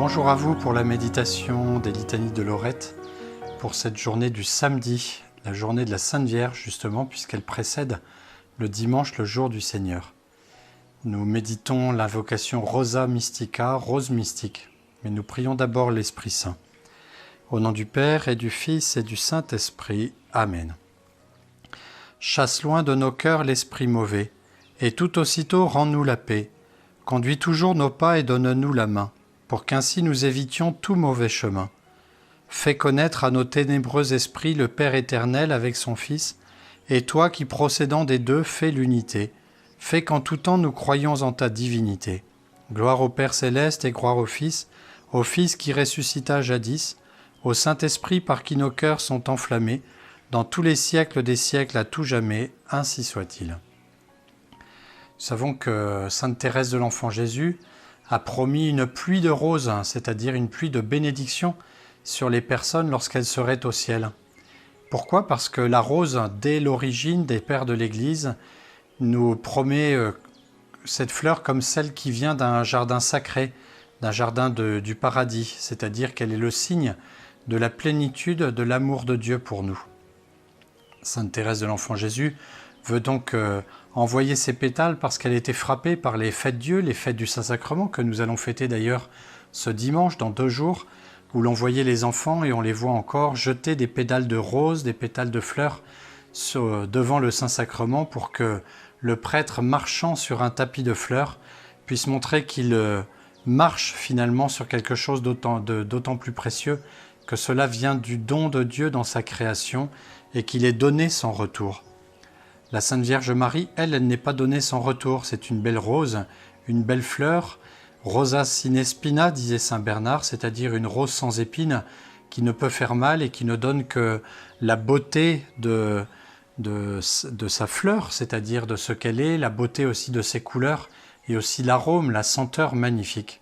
Bonjour à vous pour la méditation des litanies de Lorette, pour cette journée du samedi, la journée de la Sainte Vierge justement, puisqu'elle précède le dimanche, le jour du Seigneur. Nous méditons l'invocation Rosa Mystica, rose mystique, mais nous prions d'abord l'Esprit Saint. Au nom du Père et du Fils et du Saint-Esprit. Amen. Chasse loin de nos cœurs l'esprit mauvais, et tout aussitôt rends-nous la paix. Conduis toujours nos pas et donne-nous la main, pour qu'ainsi nous évitions tout mauvais chemin. Fais connaître à nos ténébreux esprits le Père éternel avec son Fils, et toi qui procédant des deux fais l'unité, fais qu'en tout temps nous croyions en ta divinité. Gloire au Père céleste et gloire au Fils qui ressuscita jadis, au Saint-Esprit par qui nos cœurs sont enflammés, dans tous les siècles des siècles à tout jamais, ainsi soit-il. Nous savons que Sainte Thérèse de l'Enfant Jésus a promis une pluie de roses, c'est-à-dire une pluie de bénédiction sur les personnes lorsqu'elles seraient au ciel. Pourquoi ? Parce que la rose, dès l'origine des pères de l'Église, nous promet cette fleur comme celle qui vient d'un jardin sacré, d'un jardin du paradis, c'est-à-dire qu'elle est le signe de la plénitude de l'amour de Dieu pour nous. Sainte Thérèse de l'Enfant Jésus veut donc envoyer ses pétales parce qu'elle était frappée par les fêtes Dieu, les fêtes du Saint-Sacrement, que nous allons fêter d'ailleurs ce dimanche, dans 2 jours, où l'on voyait les enfants, et on les voit encore, jeter des pétales de roses, des pétales de fleurs devant le Saint-Sacrement pour que le prêtre, marchant sur un tapis de fleurs, puisse montrer qu'il marche finalement sur quelque chose d'autant plus précieux, que cela vient du don de Dieu dans sa création et qu'il est donné sans retour. La Sainte Vierge Marie, elle n'est pas donnée sans retour. C'est une belle rose, une belle fleur, rosa sine spina, disait Saint Bernard, c'est-à-dire une rose sans épines qui ne peut faire mal et qui ne donne que la beauté de sa fleur, c'est-à-dire de ce qu'elle est, la beauté aussi de ses couleurs et aussi l'arôme, la senteur magnifique.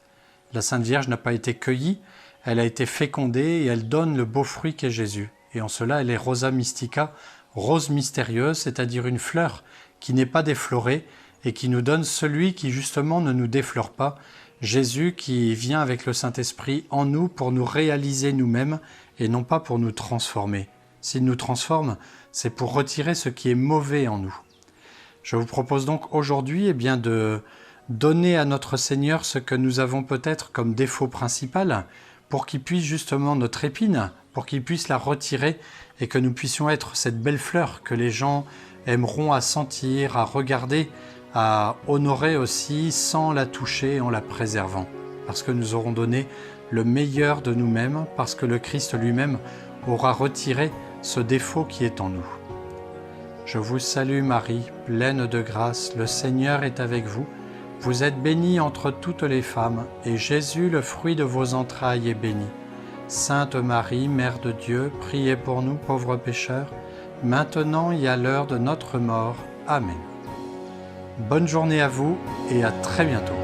La Sainte Vierge n'a pas été cueillie, elle a été fécondée et elle donne le beau fruit qu'est Jésus. Et en cela, elle est Rosa Mystica, rose mystérieuse, c'est-à-dire une fleur qui n'est pas déflorée et qui nous donne celui qui justement ne nous déflore pas, Jésus qui vient avec le Saint-Esprit en nous pour nous réaliser nous-mêmes et non pas pour nous transformer. S'il nous transforme, c'est pour retirer ce qui est mauvais en nous. Je vous propose donc aujourd'hui de donner à notre Seigneur ce que nous avons peut-être comme défaut principal, pour qu'il puisse justement notre épine, pour qu'il puisse la retirer et que nous puissions être cette belle fleur que les gens aimeront à sentir, à regarder, à honorer aussi sans la toucher, en la préservant. Parce que nous aurons donné le meilleur de nous-mêmes, parce que le Christ lui-même aura retiré ce défaut qui est en nous. Je vous salue Marie, pleine de grâce, le Seigneur est avec vous. Vous êtes bénie entre toutes les femmes, et Jésus, le fruit de vos entrailles, est béni. Sainte Marie, Mère de Dieu, priez pour nous pauvres pécheurs, maintenant et à l'heure de notre mort. Amen. Bonne journée à vous et à très bientôt.